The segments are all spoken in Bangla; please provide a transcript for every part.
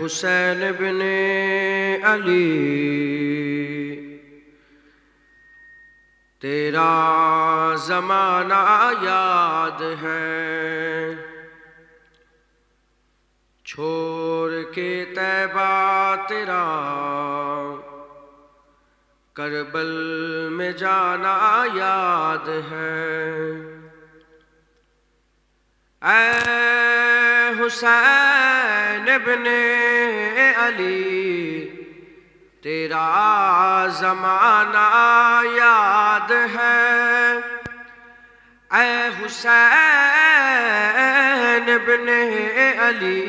حسین ابن علی تیرا زمانہ یاد ہے، چھوڑ کے طیبہ تیرا کربل میں جانا یاد ہے۔ اے حسین ابن علی تیرا زمانہ یاد ہے، اے حسین ابن علی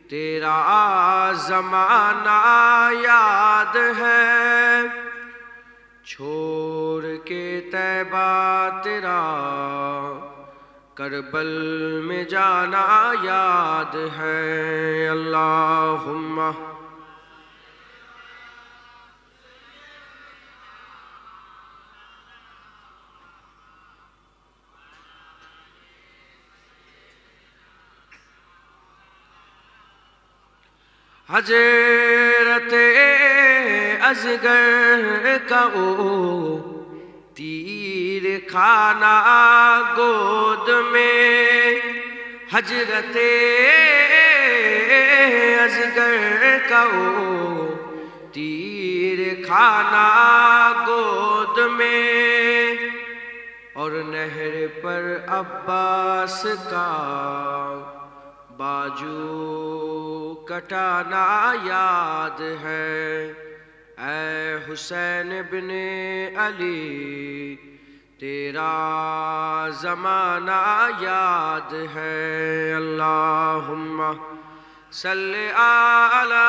تیرا زمانہ یاد ہے، چھوڑ کے طیبہ تیرا کربل میں جانا یاد ہے۔ اللہم حضرت اصغر کا تیر کھانا گود میں، حضرت اصغر کا تیر کھانا گود میں، اور نہر پر عباس کا باجو کٹانا یاد ہے۔ اے حسین ابن علی تیرا زمانہ یاد ہے۔ اللہم صلی علی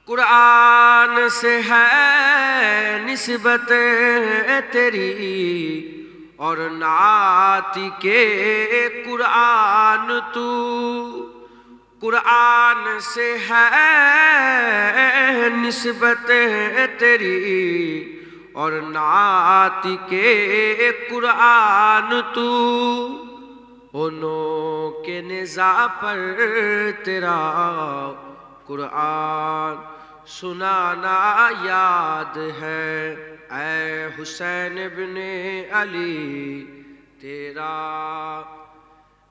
قرآن سے ہے نسبت تیری اور نعت کے قرآن تو، قرآن سے ہے نسبت تیری اور نعت کے قرآن تو، انہوں کے نزاع پر تیرا قرآن سنانا یاد ہے۔ اے حسین ابن علی تیرا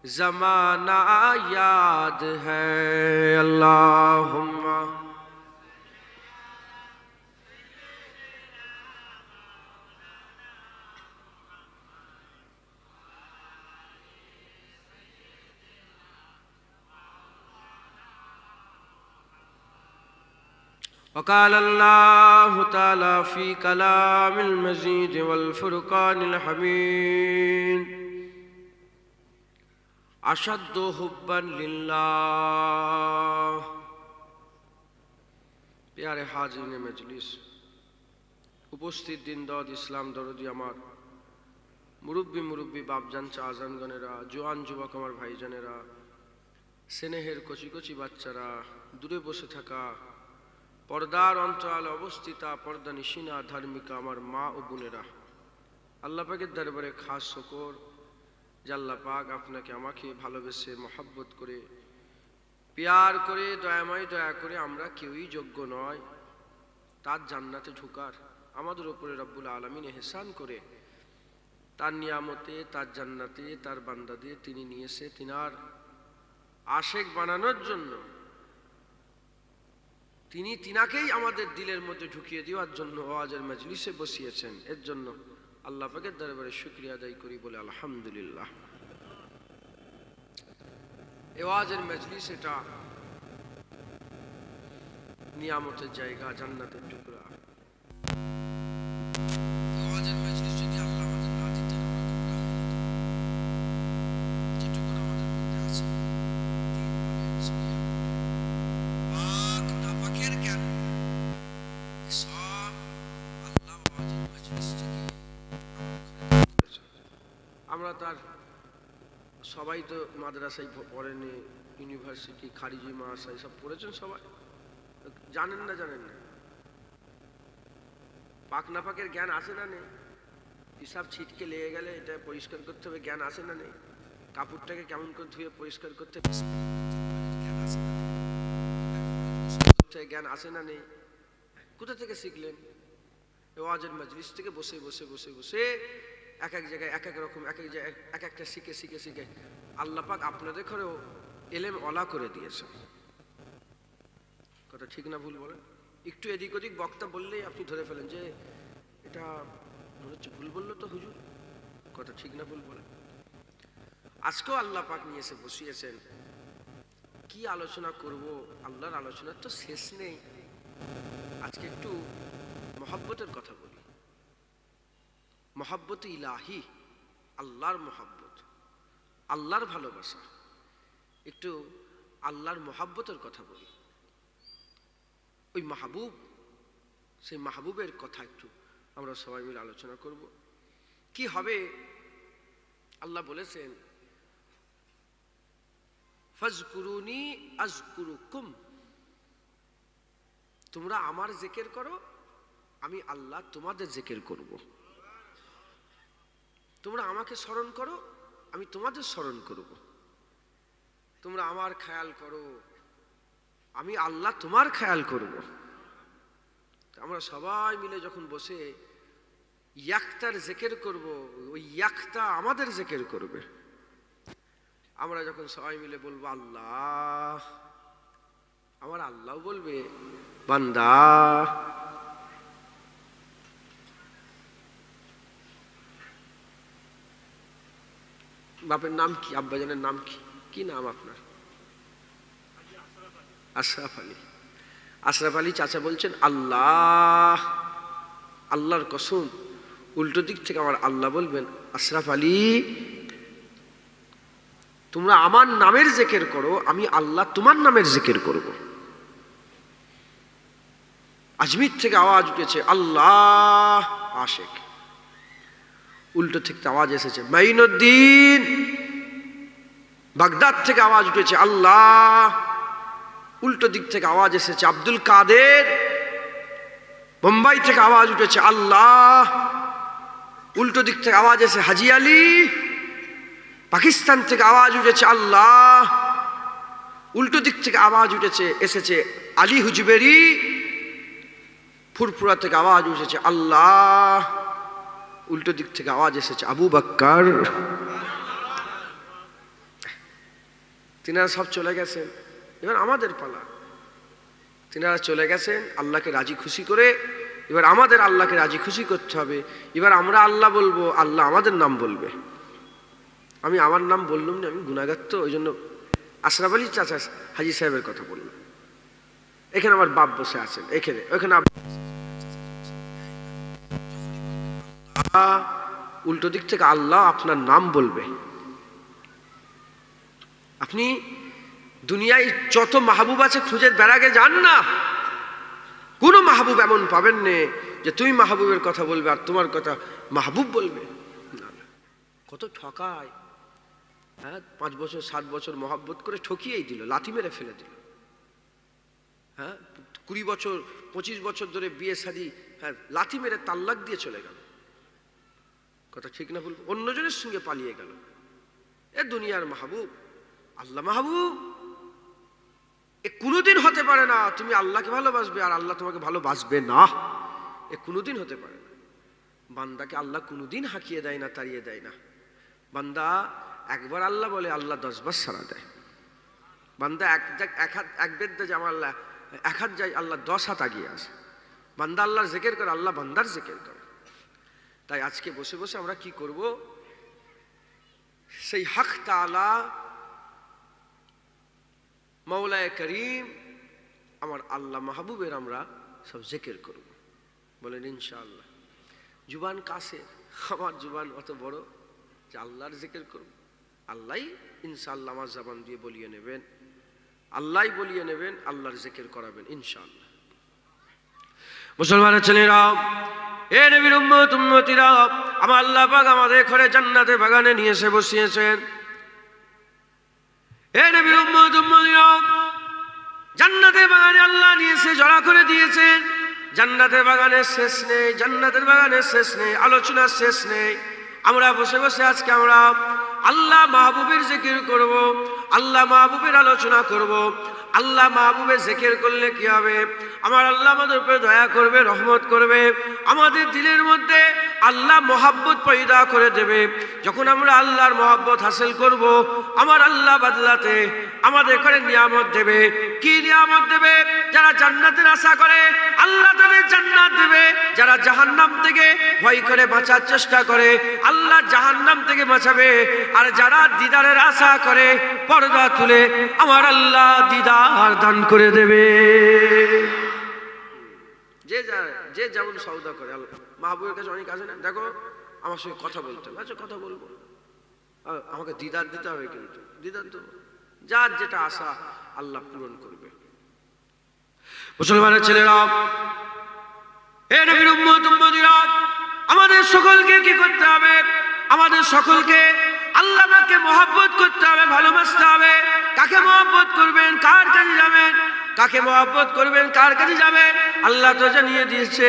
زمانہ یاد ہے۔ اللہم وقال اللہ تعالی فی کلام المجید والفرقان الحمید اشد حبا للہ۔ پیارے حاضرین مجلس، উপস্থিত দিনদাদ ইসলাম দরদি আমার মুরব্বী বাপজান চাচানগণেরা, জোয়ান যুবক আমার ভাইজানেরা, স্নেহের কচি কচি বাচ্চারা, দূরে বসে থাকা পর্দার অন্তরালে অবস্থিতা পর্দানিশিনা ধার্মিকা আমার মা ও বোনেরা, আল্লাহ পাকের দরবারে খাস শুকর যে আল্লাহ পাক আপনাকে আমাকে ভালোবেসে মহব্বত করে প্যার করে দয়াময় দয়া করে আমরা কেউই যোগ্য নয় তার জান্নাতে ঢোকার। আমাদের উপরে রব্বুল আলামিন ইহসান করে তার নিয়ামতে তার জান্নাতে তার বান্দাদের তিনি নিয়েছে তিনার আশেক বানানোর জন্য, তিনি তিনাকেই আমাদের দিলের মধ্যে ঢুকিয়ে দেওয়ার জন্য ওয়াজের মজলিসে বসিয়েছেন। এর জন্য আল্লাহ পাকের দরবারে শুকরিয়া আদায় করি বলে আলহামদুলিল্লাহ। এই ওয়াজের মজলিস এটা নিয়ামতের জায়গা, জান্নাতের টুকরা। আমরা তার সবাই তো মাদ্রাসায় পড়েনি, ইউনিভার্সিটি খারিজি মাদ্রাসা সব পড়েছেন, সবাই জানেন না পাক না পাকের জ্ঞান আসে না নেই? হিসাব ছিটকে লেগে গেলে এটা পরিষ্কার করতে হবে, জ্ঞান আসে না নেই? কাপড়টাকে কেমন করে ধুয়ে পরিষ্কার করতে জ্ঞান আসে না নেই? কোথা থেকে শিখলেন? ওয়াজের মজলিস থেকে বসে বসে বসে বসে এক এক জায়গায় এক এক রকম এক এক জায়গায় এক একটা শিখে শিখে শিখে আল্লাহ পাক আপনাদের ঘরেও এলেম ওলা করে দিয়েছে। কথা ঠিক না ভুল বলেন? একটু এদিক ওদিক বক্তা বললেই আপনি ধরে ফেলেন যে এটা মনে হচ্ছে ভুল বললো তো হুজুর। কথা ঠিক না ভুল বলেন? আজকেও আল্লাহ পাক নিয়ে এসে বসিয়েছেন, কি আলোচনা করব? আল্লাহর আলোচনার তো শেষ নেই। আজকে একটু মহব্বতের কথা বলি। মহব্বত ইলাহি, আল্লাহর মহব্বত, আল্লাহর ভালোবাসা। একটু আল্লাহর মহব্বতের কথা বলি। ওই মাহবুব, সেই মাহবুবের কথা একটু আমরা সবাই মিলে আলোচনা করব। কি হবে? আল্লাহ বলেছেন, ফাজকুরুনি আজকুরুকুম, তোমরা আমার জিকির করো, আমি আল্লাহ তোমাদের জিকির করব। তোমরা আমাকে স্মরণ করো, আমি তোমাদের স্মরণ করব। তোমরা আমার খেয়াল করো, আমি আল্লাহ তোমার খেয়াল করব। আমরা সবাই মিলে যখন বসে ইয়াক্তার জিকির করব, ওই ইয়াক্তা আমাদের জিকির করবে। আমরা যখন সবাই মিলে বলবো আল্লাহ, আমার আল্লাহ বলবে বান্দা। বাপের নাম কি? আব্বাজানের নাম কি? কি নাম আপনার? আশরাফ আলী। আশরাফ আলী চাচা বলছেন আল্লাহ। আল্লাহর কসম, উল্টো দিক থেকে আমার আল্লাহ বলবেন, আশরাফ আলী তোমরা আমার নামের জিকির করো, আমি আল্লাহ তোমার নামের জিকির করব। আজমির থেকে আওয়াজ উঠেছে আল্লাহ আশেক, উল্টো থেকে আওয়াজ এসেছে মাইনুদ্দিন। বাগদাদ থেকে আওয়াজ উঠেছে আল্লাহ, উল্টো দিক থেকে আওয়াজ এসেছে আব্দুল কাদের। বোম্বাই থেকে আওয়াজ উঠেছে আল্লাহ, উল্টো দিক থেকে আওয়াজ এসে হাজি আলী। পাকিস্তান থেকে আওয়াজ উঠেছে আল্লাহ, উল্টো দিক থেকে আওয়াজ এসেছে আলী হুজবেরি। ফুরফুরা থেকে আওয়াজ উঠেছে আল্লাহ, উল্টো দিক থেকে আওয়াজ এসেছে আবু বকর। তিনারা সব চলে গেছেন, এবার আমাদের পালা। তিনারা চলে গেছেন আল্লাহকে রাজি খুশি করে, এবার আমাদের আল্লাহকে রাজি খুশি করতে হবে। এবার আমরা আল্লাহ বলবো, আল্লাহ আমাদের নাম বলবে। আমি আমার নাম বললাম না, আমি গুনাহগার, তো ওই জন্য আশরাফ আলী চাচা হাজি সাহেবের কথা বললাম। এখানে আমার বাপ বসে আছেন, এখানে ওখানে উল্টো দিক থেকে আল্লাহ আপনার নাম বলবে। আপনি দুনিয়ায় যত মাহবুব আছে খুঁজে বেড়াগে যান না, কোন মাহবুব এমন পাবেন না যে তুমি মাহবুবের কথা বলবে আর তোমার কথা মাহবুব বলবে না। কত ঠকায়। হ্যাঁ, 5 বছর 7 বছর মহব্বত করে ঠকিয়েই দিল, লাথি মেরে ফেলে দিল। হ্যাঁ, 20 বছর 25 বছর ধরে বিয়ে শাদী, হ্যাঁ, লাথি মেরে তাল্লাক দিয়ে চলে গেল। কথা ঠিক না ভুল? অন্যজনের সঙ্গে পালিয়ে গেল। এ দুনিয়ার মাহবুব, আল্লাহ মাহবুব, এ কোনোদিন হতে পারে না। তুমি আল্লাহকে ভালোবাসবে আর আল্লাহ তোমাকে ভালোবাসবে না, এ কোনোদিন হতে পারে না। বান্দাকে আল্লাহ কোনোদিন হাঁকিয়ে দেয় না, তাড়িয়ে দেয় না। বান্দা একবার আল্লাহ বলে, আল্লাহ 10 বার সাড়া দেয়। বান্দা এক বেদ যে আমার আল্লাহ 1 হাত যায়, আল্লাহ 10 হাত আগিয়ে আসে। বান্দা আল্লাহর জিকির করে, আল্লাহ বান্দার জিকির করে। তাই আজকে বসে বসে আমরা কি করব? সেই হক তাআলা মাওলায়ে করিম আমার আল্লাহ মাহবুবের আমরা সব জিকির করব। বলেন ইনশাআল্লাহ। জুবান কাছে, আমার জুবান অত বড় যে আল্লাহর জিকির করব। আল্লাহই ইনশাআল্লাহ আমার জবান দিয়ে বলিয়ে নেবেন, আল্লাহই বলিয়ে নেবেন, আল্লাহর জিকির করাবেন ইনশাআল্লাহ। মুসলমানের ছেলেরা, এ নবীর উম্মত উম্মতিরা, আমার আল্লাহ পাক আমাদের ঘরে জান্নাতে বাগানে নিয়ে এসে বসিয়েছেন। এ নবীর উম্মত উম্মতিরা, জান্নাতে বাগানে আল্লাহ নিয়ে এসে জড়া করে দিয়েছেন। জান্নাতের বাগানের শেষ নেই, জান্নাতের বাগানের শেষ নেই, আলোচনার শেষ নেই। আমরা বসে বসে আজকে আমরা আল্লাহ মাহবুবের জিকির করব, আল্লাহ মাহবুবের আলোচনা করব। আল্লাহ মাহবুবের জিকির করলে কি হবে? আমার আল্লাহ আমাদের উপরে দয়া করবে, রহমত করবে, আমাদের দিলের মধ্যে আল্লাহ মহাব্বত পয়দা করে দেবে। যখন আমরা আল্লাহর মহাব্বত হাসিল করব, আমার আল্লাহ বদলাতে আমাদের করে নিয়ামত দেবে। কি নিয়ামত দেবে? যারা জান্নাতের আশা করে আল্লাহ তাদের জান্নাত দেবে। যারা জাহান্নাম থেকে ভয় করে বাঁচার চেষ্টা করে আল্লাহ জাহান্নাম থেকে বাঁচাবে। আর যারা দিদারের আশা করে পর্দা তুলে আমার আল্লাহ দিদার দান করে দেবে। যে যেমন সওদা করে আল্লাহ মাহবুবের কাছে অনেক আছে না, দেখো আমার সঙ্গে কথা বলতে হবে, আচ্ছা কথা বলবো, আমাকে দিদার দিতে হবে, কিন্তু দিদার দেবো। যার যেটা আশা আল্লাহ পূরণ করবে। মুসলমানের ছেলেরা, হে নবীর উম্মত উম্মতিরা, আমাদের সকলকে কি করতে হবে? আমাদের সকলকে আল্লাহকে মহব্বত করতে হবে, ভালোবাসতে হবে। কাকে মহব্বত করবেন? কার কাছে যাবেন? কাকে মহব্বত করবেন? কার কাছে যাবেন? আল্লাহ তো জানিয়ে দিয়েছে,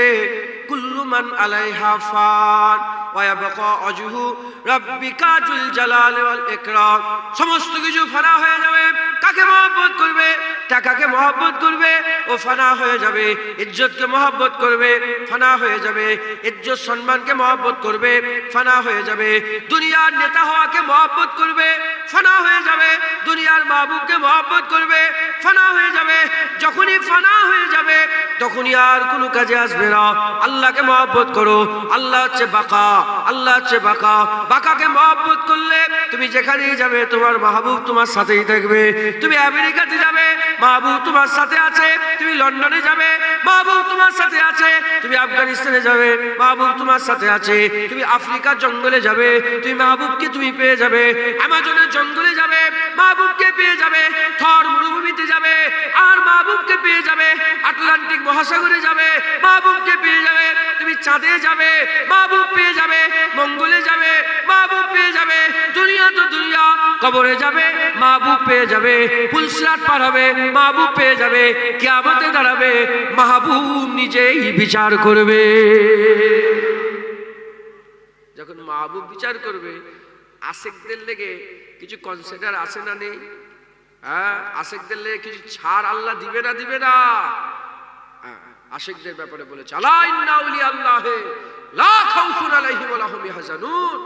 কুল্লু মান আলাইহা ফান ওয়া ইয়াবকা ওয়াজহু রাব্বিকা যুল জালালি ওয়াল ইকরাম। সমস্ত কিছু ফানা হয়ে যাবে। কাকে মহব্বত করবে? টাকাকে মহব্বত করবে, ও ফানা হয়ে যাবে। ইজ্জতকে মহব্বত করবে, ফানা হয়ে যাবে। ইজ্জত সম্মানকে মহব্বত করবে, ফানা হয়ে যাবে। দুনিয়ার নেতা হওয়াকে মহব্বত করবে, ফানা হয়ে যাবে। দুনিয়ার মাহবুবকে মহব্বত করবে, ফানা হয়ে যাবে। যখনই ফানা হয়ে যাবে তখনই আর কোনো কাজে আসবে না। আল্লাহকে মহব্বত করো। আল্লাহ হচ্ছে বাকা, আল্লাহ হচ্ছে বাকা। বাকাকে মহব্বত করলে তুমি যেখানেই যাবে তোমার মাহবুব তোমার সাথেই থাকবে। তুমি আমেরিকাতে যাবে, মাহবুব তোমার সাথে আছে। তুমি লন্ডনে যাবে, মাহবুব তোমার সাথে আছে। তুমি আফগানিস্তানে যাবে, মাহবুব তোমার সাথে আছে। তুমি আফ্রিকার জঙ্গলে যাবে, তুমি মাহবুবকে তুমি পেয়ে যাবে। আমাজনের জঙ্গলে যাবে, মাহবুবকে পেয়ে যাবে। থর মরুভূমিতে যাবে আর মাহবুবকে পেয়ে যাবে। আটলান্টিক মহাসাগরে যাবে, মাহবুবকে পেয়ে যাবে। তুমি চাঁদে যাবে, মাহবুব পেয়ে যাবে। মঙ্গলে যাবে, মাহবুব পেয়ে যাবে। দুনিয়া তো দুনিয়া, কবরে যাবে, মাহবুব পেয়ে যাবে। ফুলসিরাত পার হবে, মাহবুব পেয়ে যাবে। কিয়ামতে দাঁড়াবে, মাহবুব নিজেই বিচার করবে। যখন মাহবুব বিচার করবে, আশিকদের লেগে কিছু কনসিডার আছে না নেই? হ্যাঁ, আশিকদের লেগে কিছু ছাড় আল্লাহ দিবে না? দিবে না। আশিকদের ব্যাপারে বলেছে, আলা ইন্না আউলিয়া আল্লাহি লা খাউফুন আলাইহিম ওয়া লা হুম ইয়াহজানুন।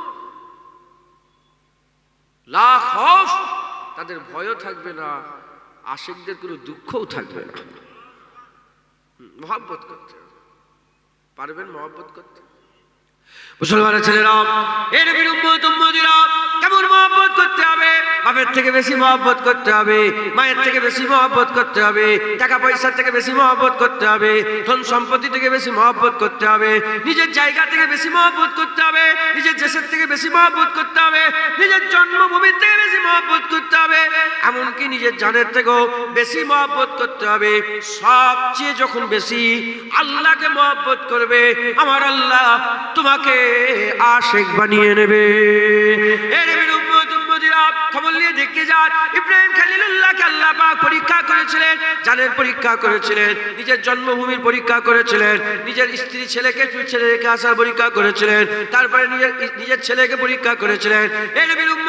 লা খৌফ, তাদের ভয়ও থাকবে না, আশিকদের কোনো দুঃখও থাকবে না। মহব্বত করতে পারবেন? মহব্বত করতে মুসলমানের ছেলেরা, এর নবীর উম্মত উম্মতিরা, কেমন মহব্বত করতে হবে? বাপের থেকে বেশি মহব্বত করতে হবে, মায়ের থেকে বেশি মহব্বত করতে হবে, টাকা পয়সার থেকে বেশি মহব্বত করতে হবে, ধন সম্পত্তি থেকে বেশি মহব্বত করতে হবে, নিজের জায়গা থেকে বেশি মহব্বত করতে হবে, নিজের দেশের থেকে বেশি মহব্বত করতে হবে, নিজের জন্মভূমির থেকে বেশি মহব্বত করতে হবে, এমনকি নিজের জানের থেকেও বেশি মহব্বত করতে হবে। সবচেয়ে যখন বেশি আল্লাহকে মহব্বত করবে, আমার আল্লাহ তোমাকে আশিক বানিয়ে নেবে। এর বিরুদ্ধে খবর নিয়ে দেখতে যান, ইব্রাহিম খলিলুল্লাহকে আল্লাহ পাক পরীক্ষা করেছিলেন, জানের পরীক্ষা করেছিলেন, নিজের জন্মভূমির পরীক্ষা করেছিলেন, নিজের স্ত্রী ছেলেকে ছেলে রেখে আসার পরীক্ষা করেছিলেন, তারপরে নিজের ছেলেকে পরীক্ষা করেছিলেন। এর বিরুদ্ধে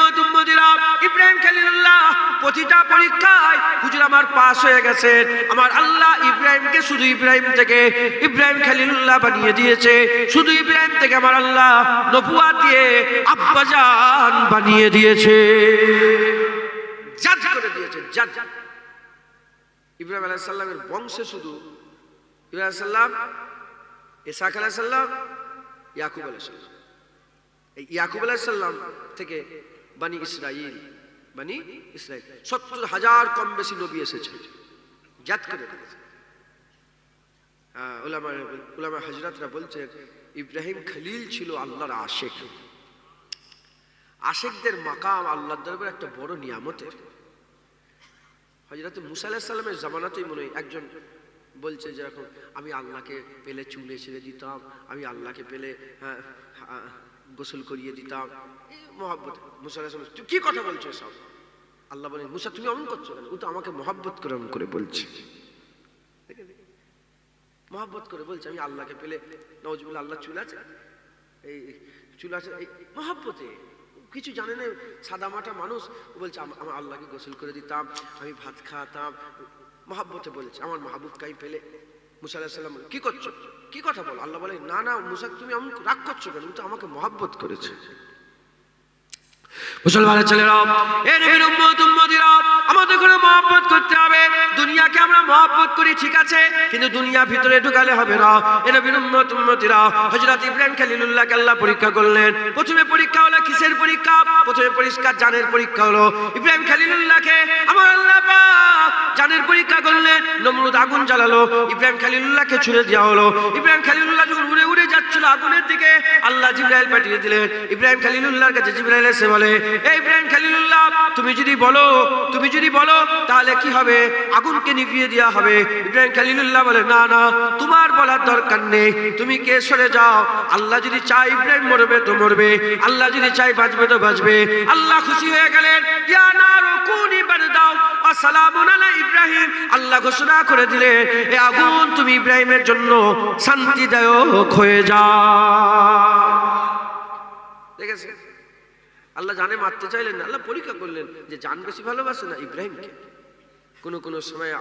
ইব্রাহিম খলিলুল্লাহ প্রতিটা পরীক্ষায় হুজুর আমার পাস হয়ে গেছেন। আমার আল্লাহ ইব্রাহিমকে শুধু ইব্রাহিম থেকে ইব্রাহিম খলিলুল্লাহ বানিয়ে দিয়েছে। শুধু ইব্রাহিম থেকে আমার আল্লাহ নবুয়াত দিয়ে আব্বাজান বানিয়ে দিয়েছে, জাজ করে দিয়েছে। জাজ ইব্রাহিম আলাইহিস সালামের বংশে শুধু ইব্রাহিম আলাইহিস সালাম, ইসহাক আলাইহিস সালাম, ইয়াকুব আলাইহিস সালাম। এই ইয়াকুব আলাইহিস সালাম থেকে বনি ইসরাইল, বনি ইসরাইল ৭০,০০০ কম বেশি নবী এসেছে, জাজ করে দিয়েছে। উলামা হযরতরা বলছেন ইব্রাহিম খলিল ছিল আল্লাহর আশিক। আশিকদের মাকাম আল্লাহর দরবারে একটা বড় নিয়ামতের। হযরত মুসা আলাইহিস সালামের জামানাতেই মনে হয় একজন বলছে যে এখন আমি আল্লাহকে পেলে চুলে ছেড়ে দিতাম, আমি আল্লাহকে পেলে গোসল করিয়ে দিতাম। এই মহব্বত। মুসা আলাইহিস সালাম, তুই কি কথা বলছো সব? আল্লাহ বলেন, মুসা তুমি অমন করছো কেন? ও তো আমাকে মহব্বত করে অমন করে বলছে। মহব্বত করে বলছে আমি আল্লাহকে পেলে, নওয়াজুবিল্লাহ, আল্লাহ চুল আছে, এই চুল আছে, এই মহব্বতে, কিছু জানে না, সাদা মাটা মানুষ। বলছে আমার আল্লাহকে গোসল করে দিতাম, আমি ভাত খাওয়াতাম, মহব্বতে বলছে আমার মাহবুবকে পেলে। মুসা আলাইহিস সালাম কি করছো, কি কথা বলো? আল্লাহ বলে না না মুসা, তুমি এমন রাগ করছো কেন? তুমি তো আমাকে মহব্বত করেছো। মুসলমানের ছেলেরা, এ নবীর উম্মত উম্মতিরা, আমাদের করে মহব্বত করতে হবে। দুনিয়াকে আমরা মহব্বত করি ঠিক আছে, কিন্তু দুনিয়া ভিতরে ঢুকালে হবে না। এ নবীর উম্মত উম্মতিরা, হযরত ইব্রাহিম খলিলুল্লাহকে আল্লাহ পরীক্ষা করলেন। প্রথমে পরীক্ষা হলো কিসের পরীক্ষা? প্রথমে পরিষ্কার জানের পরীক্ষা হলো। ইব্রাহিম খলিলুল্লাহকে আমার আল্লাহ পাক জানের পরীক্ষা করলেন। নমরুদ আগুন জ্বালালো, ইব্রাহিম খলিলুল্লাহকে ছুড়ে দেওয়া হলো। ইব্রাহিম খলিলুল্লাহ যখন উড়ে উড়ে যাচ্ছিল আগুনের দিকে, আল্লাহ জিবরাইল পাঠিয়ে দিলেন। ইব্রাহিম খলিলুল্লাহর কাছে জিবরাইল এসে বলে, এই ইব্রাহিম খলিলুল্লাহ, তুমি যদি বলো তাহলে কি হবে? আগুনকে নিভিয়ে দেওয়া হবে। ইব্রাহিম খলিলুল্লাহ বলে না না, তোমার বলার দরকার নেই, তুমি কে সরে যাও। আল্লাহ যদি চায় ইব্রাহিম মরবে তো মরবে, আল্লাহ যদি চায় বাঁচবে তো বাঁচবে। আল্লাহ খুশি হয়ে গেলেন, ইয়া নারু কুনি বারদাও ওয়া সালামুন আলা ইব্রাহিম। আল্লাহ ঘোষণা করে দিলেন, এই আগুন তুমি ইব্রাহিমের জন্য শান্তিদায়ক হয়ে যাও। দেখেছেন, আল্লাহ জানে মারতে চাইলেন না, আল্লাহ পরীক্ষা করলেন যে জান বেশি ভালোবাসে না ইব্রাহিমকে। কোন সময়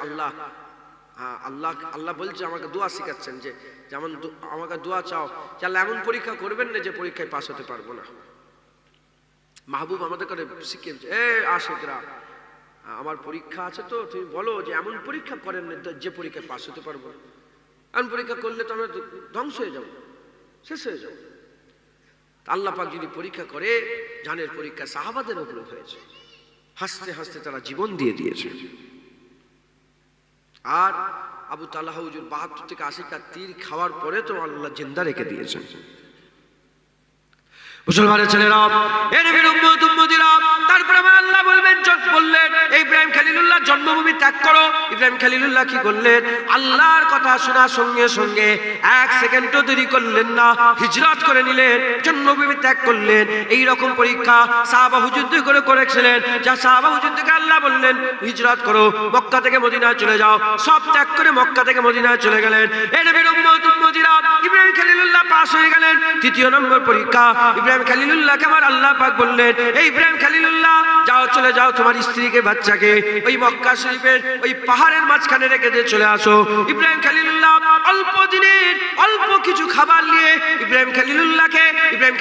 আল্লাহ বলছে, আমাকে দোয়া শিখাচ্ছেন যে যেমন আমাকে দোয়া চাও, যে আল্লাহ এমন পরীক্ষা করবেন না যে পরীক্ষায় পাস হতে পারবো না। মাহবুব আমাদের করে শিখিয়েছে, এ আশিকরা, আমার পরীক্ষা আছে তো তুমি বলো যে এমন পরীক্ষা করেন না যে পরীক্ষায় পাস হতে পারবো না। এমন পরীক্ষা করলে তো আমরা ধ্বংস হয়ে যাবো, শেষ হয়ে যাবো। আল্লাহ পাক যদি পরীক্ষা করে, জানের পরীক্ষা সাহাবাদের উপর হয়েছে, হাসতে হাসতে তারা জীবন দিয়ে দিয়েছে। আর আবু তালহা হুজুর ৭২ থেকে ৮০টা তীর খাওয়ার পরে তো আল্লাহ জিন্দা রেখে দিয়েছেন। মুসলমানের ছেলেরা, এ নবীর উম্মত উম্মতিরা, তারপরে আমার আল্লাহ বললেন ইব্রাহিম খলিলুল্লাহ জন্মভূমি ত্যাগ করো। ইব্রাহিম খলিলুল্লাহ কি করলেন? আল্লাহর কথা শোনার সঙ্গে সঙ্গে এক সেকেন্ডও দেরি করলেন না, হিজরত করে নিলেন, জন্মভূমি ত্যাগ করলেন। এই রকম পরীক্ষা সাহাবা হুজুরদের করে করেছিলেন। যা সাহাবা হুজুরদেরকে আল্লাহ বললেন হিজরত করো, মক্কা থেকে মদিনায় চলে যাও, সব ত্যাগ করে মক্কা থেকে মদিনায় চলে গেলেন। এই নবীর উম্মত উম্মতিরা, ইব্রাহিম খলিলুল্লাহ পাস হয়ে গেলেন। তৃতীয় নম্বর পরীক্ষা, ইব্রাহিম খলিলুল্লাহকে আমার আল্লাহ পাক বললেন, এই ইব্রাহিম খলিলুল্লাহ যাও, চলে যাও, তোমার স্ত্রীকে বাচ্চাকে ওই মক্কা শরীফের ওই পাহাড়ের মাঝখানে রেখে দিয়ে চলে আসো। ইব্রাহিম খলিলুল্লাহ অল্প দিনের অল্প কিছু খাবার নিয়ে ইব্রাহিম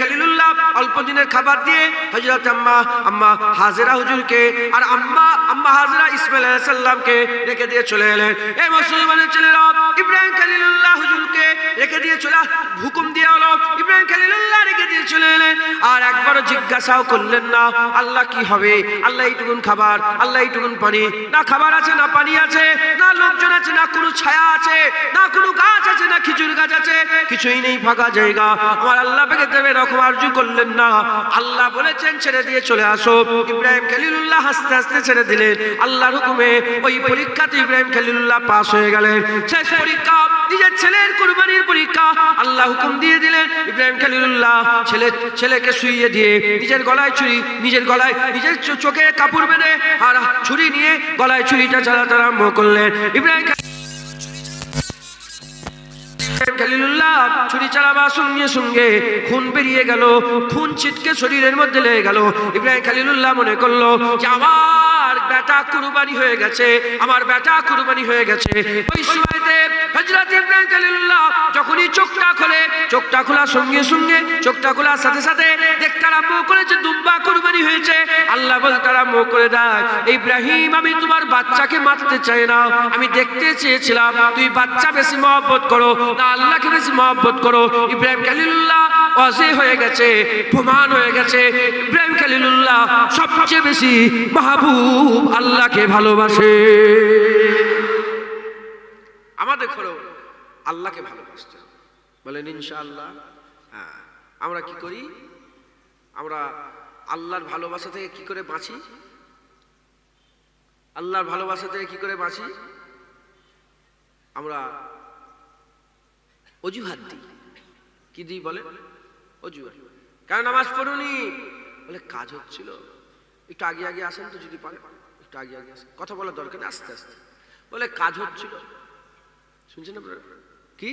খলিলুল্লাহ অল্প দিনের খাবার দিয়ে হযরত আম্মা হাজেরা হুজুরকে আর আম্মা হাজেরা ইসমাঈল আলাইহিস সালামকে রেখে দিয়ে চলে এলেন। এই মুসলমানের ছেলেরা, ইব্রাহিম খলিলুল্লাহ হুজুরকে রেখে দিয়ে চলে হুকুম দেওয়া হলো, ইব্রাহিম খলিলুল্লাহ রেখে দিয়ে চলে এলেন। আর একবারও জিজ্ঞাসাও করলেন না আল্লাহ কি হবে, আল্লাহ এইটুকুন খাবার, আল্লাহ এইটুকুন পানি, না খাবার আছে না পানি আছে, না লোকজন আছে, না কোনো ছায়া আছে, না কোনো গাছ আছে, না খেজুর গাছ আছে, কিছুই নেই, ফাঁকা জায়গা। আমার আল্লাহ পেকে দেবে এরকম আরজু করলেন না। আল্লাহ বলেছেন ছেড়ে দিয়ে চলে আসো। ইব্রাহিম খলিলুল্লাহ হাসতে হাসতে ছেড়ে দিলেন। আল্লাহর হুকুমে ওই পরীক্ষাতে ইব্রাহিম খলিলুল্লাহ পাস হয়ে গেলেন। শেষ পরীক্ষা, নিজের ছেলের কুরবানির পরীক্ষা। আল্লাহ হুকুম দিয়ে দিলেন, ইব্রাহিম খলিলুল্লাহ ছেলেকে শুইয়ে দিয়ে নিজের গলায় ছুরি, নিজের নিজের চোখে কাপড় বেঁধে আর ছুরি নিয়ে গলায় ছুরিটা চালাতে আরম্ভ করলেন। ইব্রাহিম খলিলুল্লাহ ছুরি চালাবার সঙ্গে সঙ্গে খুন বেরিয়ে গেল, খুন ছিটকে শরীরের মধ্যে লেগে গেল। ইব্রাহিম খলিলুল্লাহ মনে করলো যে আমার বেটা কুরবানি হয়ে গেছে, আমার বেটা কুরবানি হয়ে গেছে। ওই সময়তে হযরত ইব্রাহিম খলিলুল্লাহ যখনই চোখটা খোলার সঙ্গে সঙ্গে, চোখটা খোলার সাথে সাথে দেখতে আরম্ভ করেছে দুম্বা কুরবানি হয়েছে। আল্লাহ বলতে আরম্ভ করে দেয়, ইব্রাহিম আমি তোমার বাচ্চাকে মারতে চাই না, আমি দেখতে চেয়েছিলাম তুই বাচ্চা বেশি মহব্বত করো না আল্লাহকে বেশি মহব্বত করো। ইব্রাহিম খলিলুল্লাহ ওয়াজি হয়ে গেছে, প্রমাণ হয়ে গেছে, ইব্রাহিম খলিলুল্লাহ সবচেয়ে বেশি মাহবুব আল্লাহকে ভালোবাসে। আমাদের ঘরেও আল্লাহকে ভালোবাসতে বলেন ইনশাআল্লাহ। হ্যাঁ, আমরা কি করি? আমরা আল্লাহর ভালোবাসা থেকে কি করে বাঁচি? আল্লাহর ভালোবাসা থেকে কি করে বাঁচি? আমরা অজুহাত দিই। কি দিই বলে? অজুহাত। কেন নামাজ পড়ুনি? বলে কাজ হচ্ছিল। একটু আগে আগে আসেন তো যদি পারে, একটু আগে আগে আসেন, কথা বলার দরকার নেই, আস্তে আস্তে। বলে কাজ হচ্ছিল। শুনছেন আপনারা? কি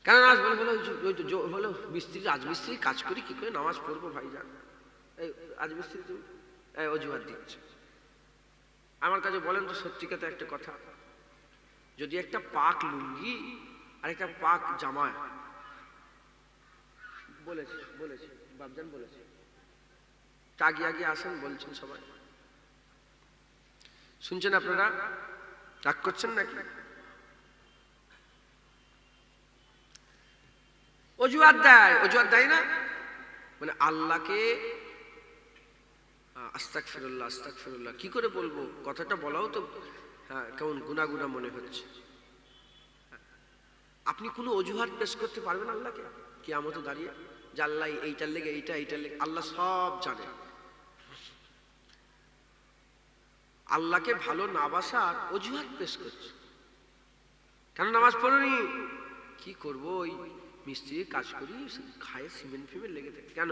কেন নামাজ বলে বলে ওই তো বলো মিস্ত্রি রাজমিস্ত্রি কাজ করি কি করে নামাজ পড়বো ভাইজান? এই রাজমিস্ত্রি তুমি অজুহাত দিচ্ছে। আমার কাছে বলেন তো সত্যি কথা একটা কথা, যদি একটা পাক লুঙ্গি আর একটা পাক জামা, বলেছে বলেছে বাবজান বলেছে, আগে আগে আসেন বলছেন সবাই, শুনছেন আপনারা? রাগ করছেন নাকি? অজুহাত দেয় না মানে আল্লাহকে আস্তাগফিরুল্লাহ আস্তাগফিরুল্লাহ কি করে বলবো? কথাটা বলাও তো কেমন গুনা গুনা মনে হচ্ছে। আপনি কোনো অজুহাত পেশ করতে পারবেন আল্লাহকে কিয়ামতে দাঁড়িয়ে যে আল্লাহ এইটার লেগে এইটার লেগে? আল্লাহ সব জানে। আল্লাহকে ভালো না বাসার অজুহাত পেশ করছে, কেন নামাজ পড়নি? কি করবো, ওই মিস্ত্রি কাজ করি, খায় সিমেন্ট ফিমেন্ট লেগে থাকে। কেন?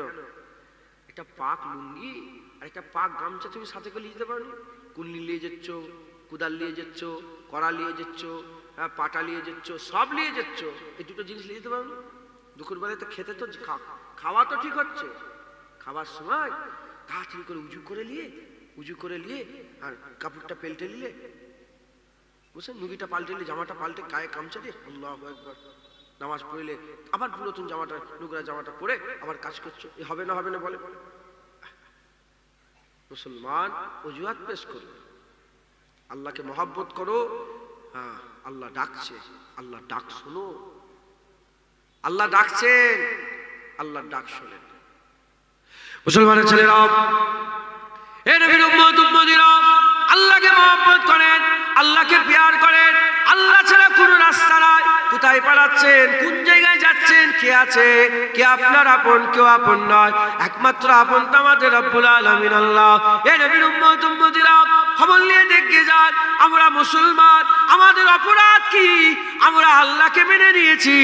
একটা পাক লুঙ্গি আর একটা পাক গামছা তুমি সাথে করে নিয়ে যেতে পারো? কুল্লি নিয়ে যাচ্ছ, কুদাল নিয়ে যাচ্ছ, কড়া নিয়ে যাচ্ছ, পাটা নিয়ে যাচ্ছ, সব নিয়ে যাচ্ছ, এই দুটো জিনিস নিয়ে যেতে পারো? দুপুর বেলায় তো খেতে তো খাওয়া তো ঠিক হচ্ছে, খাবার সময় তাড়াতাড়ি করে উজু করে নিয়ে আর কাপড়টা পেল্টে নিলে, বুঝছেন, নুগিটা পাল্টে নিলে, জামাটা পাল্টে গায়ে গামছা দিয়ে আল্লাহু আকবার নামাজ পড়লে আবার পুরাতন জামাটা নুগরা জামাটা পরে আবার কাজ করছো, এ হবে না বলে? মুসলমান অজুহাত পেশ করো, আল্লাহকে মহব্বত করো। হ্যাঁ, আল্লাহ ডাকছে, আল্লাহ ডাক শোনো, আল্লাহ ডাকছেন, আল্লাহ ডাক শোনেন। মুসলমানের ছেলেরা, এ নবীর উম্মত উম্মতিরা, আল্লাহকে মহব্বত করেন, আল্লাহকে প্যার করেন। আল্লাহ ছাড়া কোনো রাস্তা নাই। কোথায় পালাচ্ছেন, কোন জায়গায় যাচ্ছেন, কে আছে, কে আপনার আপন, কেউ আপন নয়, একমাত্র আপন তো আমাদের রব্বুল আলামিন আল্লাহ। এ নবীর উম্মত উম্মতিরা, খবর নিয়ে দেখে যান, আমরা মুসলমান, আমাদের অপরাধ কি? আমরা আল্লাহকে মেনে নিয়েছি,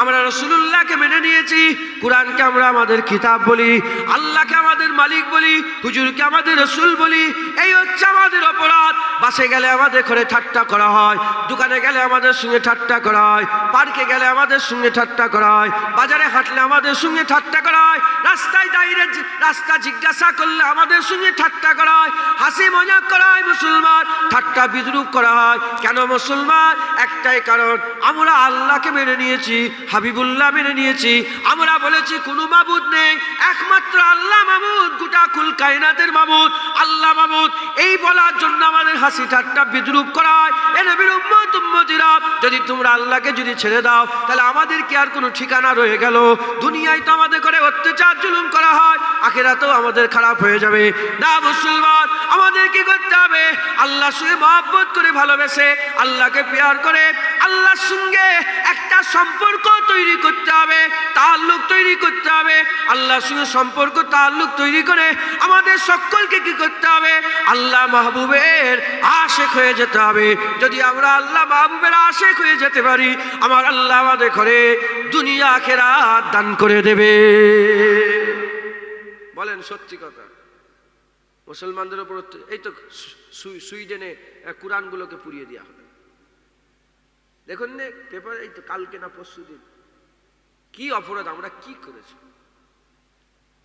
আমরা রাসূলুল্লাহকে মেনে নিয়েছি, কোরআনকে আমরা আমাদের কিতাব বলি, আল্লাহকে আমাদের মালিক বলি, হুজুরকে আমাদের রাসূল বলি। এই হচ্ছে আমাদের অপরাধ। বাসে গেলে আমাদের ঘরে ঠাট্টা করা হয়, দোকানে গেলে আমাদের সঙ্গে ঠাট্টা করা হয়, পার্কে গেলে আমাদের সঙ্গে ঠাট্টা করা হয়, বাজারে হাঁটলে আমাদের সঙ্গে ঠাট্টা করা হয়, রাস্তায় দাঁড়িয়ে রাস্তা জিজ্ঞাসা করলে আমাদের সঙ্গে ঠাট্টা করা হয়, হাসি মজাক করা হয়, মুসলমান ঠাট্টা বিদ্রুপ করা হয়। কেন মুসলমান? একটাই কারণ, আমরা আল্লাহকে মেনে নিয়েছি, হাবিবুল্লাহ মেনে নিয়েছি, আমরা বলেছি কোনো মাবুদ নেই, একমাত্র আল্লাহ মাবুদ, গোটা কুল কায়নাতের মাবুদ আল্লাহ মাবুদ। এই বলার জন্য আমাদের হাসি ঠাট্টা বিদ্রুপ করা হয়। এ নবীর উম্মত উম্মতিরা, যদি তোমরা আল্লাহকে যদি ছেড়ে দাও, তাহলে আমাদের কি আর কোনো ঠিকানা রয়ে গেল? দুনিয়ায় তো আমাদের করে অত্যাচার জুলুম করা হয়, আখিরাতেও আমাদের খারাপ হয়ে যাবে। না মুসলমান, আমাদের কি করতে হবে? আল্লাহর সঙ্গে মহব্বত করে, ভালোবেসে, আল্লাহকে প্যার করে, আল্লাহর সঙ্গে একটা সম্পর্ক তৈরি করতে হবে, তাআল্লুক তৈরি করতে হবে। আল্লাহর সঙ্গে সম্পর্ক তাআল্লুক তৈরি করে আমাদের সকলকে কি করতে হবে? আল্লাহ মাহবুবের আশিক হয়ে যেতে হবে। যদি আমরা আল্লাহ মাহবুবের আশিক হয়ে যেতে পারি, আমার আল্লাহ আমাদের ঘরে দুনিয়া আখিরাত দান করে দেবে। বলেন সত্যি কথা। মুসলমানদের উপর এই তো সুইডেনে কোরআনগুলোকে পুড়িয়ে দেওয়া হবে, দেখুন না পেপার, এই তো কালকে না পরশু দিন। কি অপরাধ আমরা কি করেছি?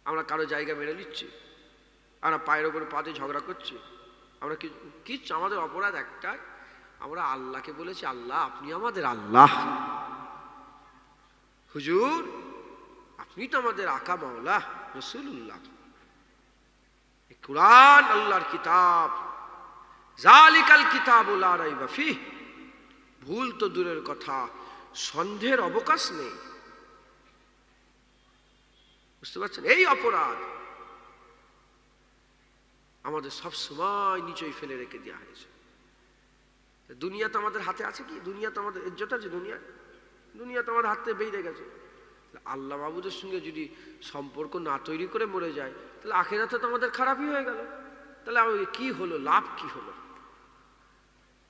আমরা কারো জায়গা মেরে নিচ্ছি, আমরা পায়ের ওপর পা দিয়ে ঝগড়া করছি, আমরা কিচ্ছু, আমাদের অপরাধ একটাই, আমরা আল্লাহকে বলেছি আল্লাহ আপনি আমাদের আল্লাহ, হুজুর আপনি তো আমাদের আকা মাওলা রাসূলুল্লাহ। কুরআন আল্লাহর কিতাব, যালিকাল কিতাবু লা রাইবা ফিহ, ভুল তো দূরের কথা, সন্দেহের অবকাশ নেই। বুঝতে পারছেন? এই অপরাধ আমাদের সব সময় নিচই ফেলে রেখে দেওয়া হয়েছে। দুনিয়া তো আমাদের হাতে আছে কি? দুনিয়া তো আমাদের ইজ্জত আছে? দুনিয়া তো আমাদের হাত থেকে বেরিয়ে গেছে। আল্লাহ মাবুদের সঙ্গে যদি সম্পর্ক না তৈরি করে মরে যায়, তাহলে আখিরাতে তো আমাদের খারাপই হয়ে গেল। তাহলে আমাদের কি হলো, লাভ কি হলো?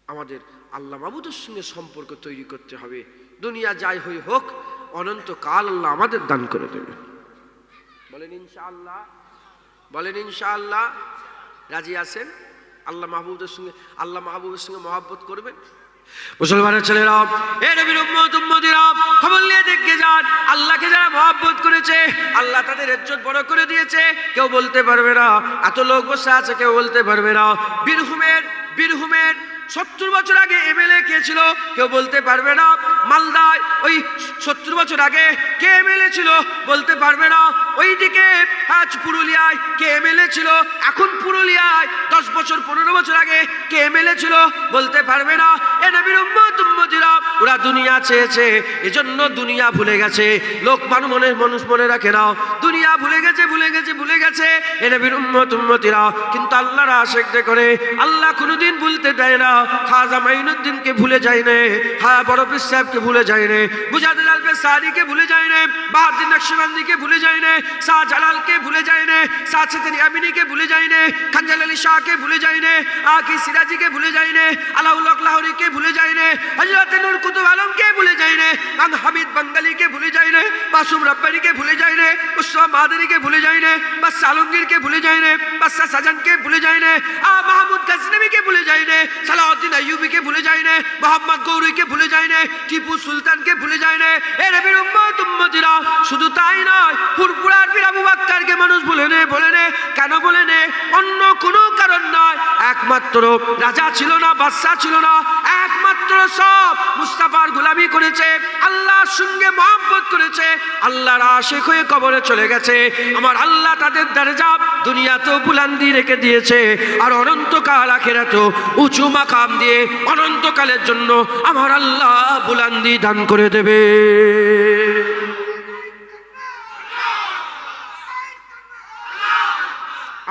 আমাদের আল্লাহ মাবুদের সঙ্গে সম্পর্ক তৈরি করতে হবে। দুনিয়া যাই হই হোক, অনন্তকাল আল্লাহ আমাদের দান করে দেবে। বলেন ইনশাআল্লাহ, বলেন ইনশাআল্লাহ। রাজি আছেন? আল্লাহ মাহবুবের সঙ্গে মহব্বত করবেন, মুসলমানের ছেলেরা, এ নবীর উম্মত উম্মতিরা, খবর নিয়ে দেখে যান, আল্লাহকে যারা মহব্বত করেছে আল্লাহ তাদের ইজ্জত বড় করে দিয়েছে। কেউ বলতে পারবে না, এত লোক বসে আছে, কেউ বলতে পারবে না বীরভূমের 70 বছর আগে এমএলএ কে ছিল, কেউ বলতে পারবে না। মালদায় ওই 70 বছর আগে কে এমএলএ ছিল, বলতে পারবে না। ওইদিকে আজ পুরুলিয়ায় কে এমএলএ ছিল, এখন পুরুলিয়ায় 10 বছর 15 বছর আগে কে এমএলএ ছিল, বলতে পারবে না। এ নবীর উম্মত উম্মতিরা, ওরা দুনিয়া চেয়েছে, এজন্য দুনিয়া ভুলে গেছে। লোক মানুষ মনে রাখে না, দুনিয়া ভুলে গেছে। এ নবীর উম্মত উম্মতিরা, কিন্তু আল্লাহর আশিকদের করে আল্লাহ কোনোদিন ভুলতে দেয় না। খাজা মাইনুদ্দিনকে ভুলে যায় না, হ্যাঁ বড় পীর সাহেবকে ভুলে যায় না, মুজাদ্দিদ আলবে সাদিকে ভুলে যায় না, বাহাউদ্দিন নকশবন্দিকে ভুলে যায় না, শাহজালালকে ভুলে যায় না, সাদসাতেন ইয়ামিনীকে ভুলে যায় না, খানজাল আলী শাহকে ভুলে যায় না, আকি সিরাজিকে ভুলে যায় না, আলাউল হক লাহোরীকে ভুলে যায় না, হযরত নূর কুতুব আলমকে ভুলে যায় না, আন হামিদ বাঙ্গালীকে ভুলে যায় না, মাসুম রব্বানীকে ভুলে যায় না, উসমান মাদারীকে ভুলে যায় না, বাদশা আলমগীরকে ভুলে যায় না, বাদশা শাহজাহানকে ভুলে যায় না, মাহমুদ গজনবীকে ভুলে যায় না, সালাউদ্দিন আইয়ুবীকে ভুলে যায় না, মোহাম্মদ গৌরীকে ভুলে যায় না, টিপু সুলতানকে ভুলে যায় না। এ নবীর উম্মত উম্মতিরা, শুধু তাই নয়, ফুরফুরার পীর আবু বকরকে মানুষ বলে নে, কেন বলে নে? অন্য কোনো কারণ নয়, একমাত্র রাজা ছিল না, বাদশা ছিল না, একমাত্র সব মুস্তাফার গোলামি করেছে, আল্লাহর সঙ্গে মহব্বত করেছে, আল্লাহর আশিক হয়ে কবরে চলে গেছে। আমার আল্লাহ তাদের দরজা দুনিয়াতেও বুলন্দি রেখে দিয়েছে, আর অনন্তকাল আখিরাতেও উঁচু মাকাম দিয়ে অনন্তকালের জন্য আমার আল্লাহ বুলন্দি দান করে দেবে।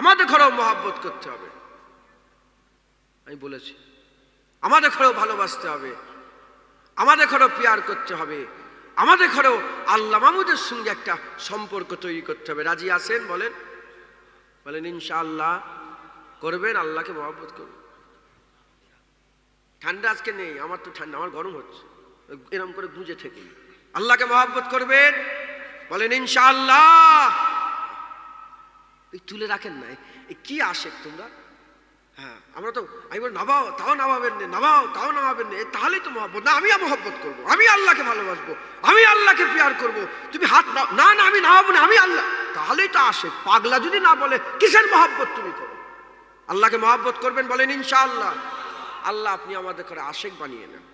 আমাদের ঘরেও মহব্বত করতে হবে, আমি বলেছি, আমাদের ঘরেও ভালোবাসতে হবে, আমাদের ঘরেও পিয়ার করতে হবে, আমাদের ঘরেও আল্লাহ মাহমুদের সঙ্গে একটা সম্পর্ক তৈরি করতে হবে। রাজি আছেন? বলেন ইনশাআল্লাহ করবেন, আল্লাহকে মহব্বত করবেন। ঠান্ডা আজকে নেই, আমার তো ঠান্ডা, আমার গরম হচ্ছে, এরকম করে গুঁজে থেকে আল্লাহকে মহব্বত করবেন, বলেন ইনশাআল্লাহ। তুলে রাখেন না, কি আশেক তোমরা? হ্যাঁ, আমরা তো, আমি বলি নামাও তাও নামাবেন না, নামাও তাও নামাবেন না, তাহলেই তো মহব্বত। না, আমি মহব্বত করবো, আমি আল্লাহকে ভালোবাসবো, আমি আল্লাহকে প্যার করবো, তুমি হাত না, আমি নামাবো না, আমি আল্লাহ, তাহলেই তো আশেক। পাগলা যদি না বলে কিসের মহব্বত তুমি করো? আল্লাহকে মহব্বত করবেন, বলেন ইনশাআল্লাহ। আল্লাহ আপনি আমাদের করে আশেক বানিয়ে নেন,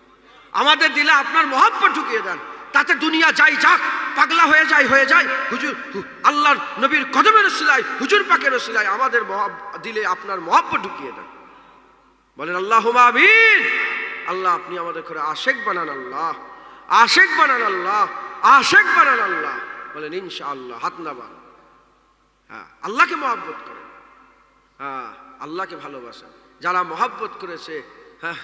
আমাদের দিলে আপনার মহব্বত ঢুকিয়ে দেন, তাতে দুনিয়া যাই যাক, পাগলা হয়ে যায়, হুজুর আল্লাহর নবীর কদমের ওসিলায়, হুজুর পাকের ওসিলায় আমাদের দিলে আপনার মহব্বত ঢুকিয়ে দেন, বলেন আল্লাহুম্মা আমিন। আল্লাহ আপনি আমাদের করে আশেক বানান, আল্লাহ আশেক বানান, আল্লাহ আশেক বানান, আল্লাহ বলেন ইনশাআল্লাহ। হাত নামান, হ্যাঁ আল্লাহকে মহব্বত করেন, হ্যাঁ আল্লাহকে ভালোবাসেন। যারা মহব্বত করেছে, হ্যাঁ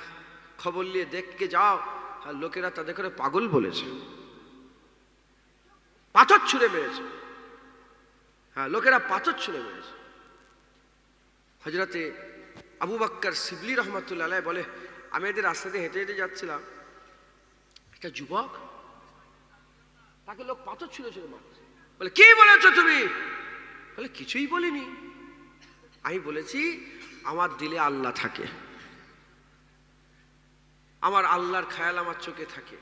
খবর নিয়ে দেখকে যাও, হ্যাঁ লোকেরা তাদের করে পাগল বলেছে, পাথর ছুঁড়ে মেরেছে, হ্যাঁ লোকেরা পাথর ছুঁড়ে মেরেছে। হযরতে আবু বকর সিবলি রহমাতুল্লাহ আলাইহি বলে, আমি এদের রাস্তাতে হেঁটে হেঁটে যাচ্ছিলাম, একটা যুবক, তাকে লোক পাথর ছুঁড়ে মারছে। বলে কি বলেছো তুমি? বলে কিছুই বলিনি, আমি বলেছি আমার দিলে আল্লাহ থাকে, আমার আল্লাহর খেয়াল আমার চোখে থাকে,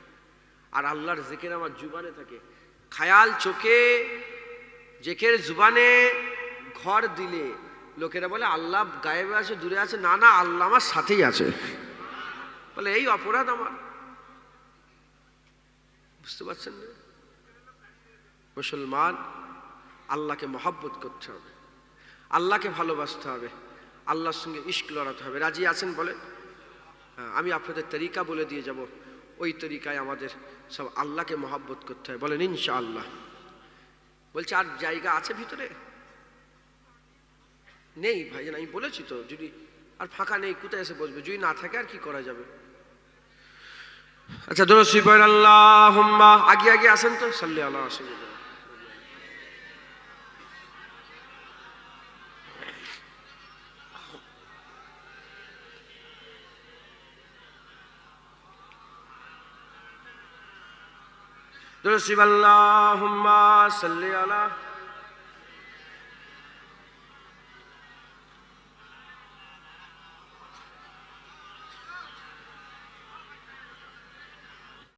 আর আল্লাহর জিকির আমার জুবানে থাকে। খেয়াল চোখে, জিকির জুবানে ঘর দিলে লোকেরা বলে আল্লাহ গায়েবে আছে, দূরে আছে, না না আল্লাহ আমার সাথেই আছে। বলে এই অপরাধ আমার, বুঝতে পারছেন না? মুসলমান, আল্লাহকে মহব্বত করতে হবে, আল্লাহকে ভালোবাসতে হবে, আল্লাহর সঙ্গে ইশক লড়াতে হবে। রাজি আছেন? বলে আমি আপনাদের তরিকা বলে দিয়ে যাব, ওই তরিকায় আমাদের সব আল্লাহকে মহব্বত করতে হয়, বলেন ইনশাআল্লাহ। বলছে আর জায়গা আছে ভিতরে? নেই ভাইজান, আমি বলেছি তো, যদি আর ফাঁকা নেই, কোথায় এসে বসবে? যদি না থাকে আর কি করা যাবে? আচ্ছা দরুদ শরীফ পড়েন, আল্লাহুম্মা, আগে আসেন তো, সাল্লি আলা রাসূলিল্লাহ। দরুদ শরীফ, আল্লাহুম্মা সাল্লি আলা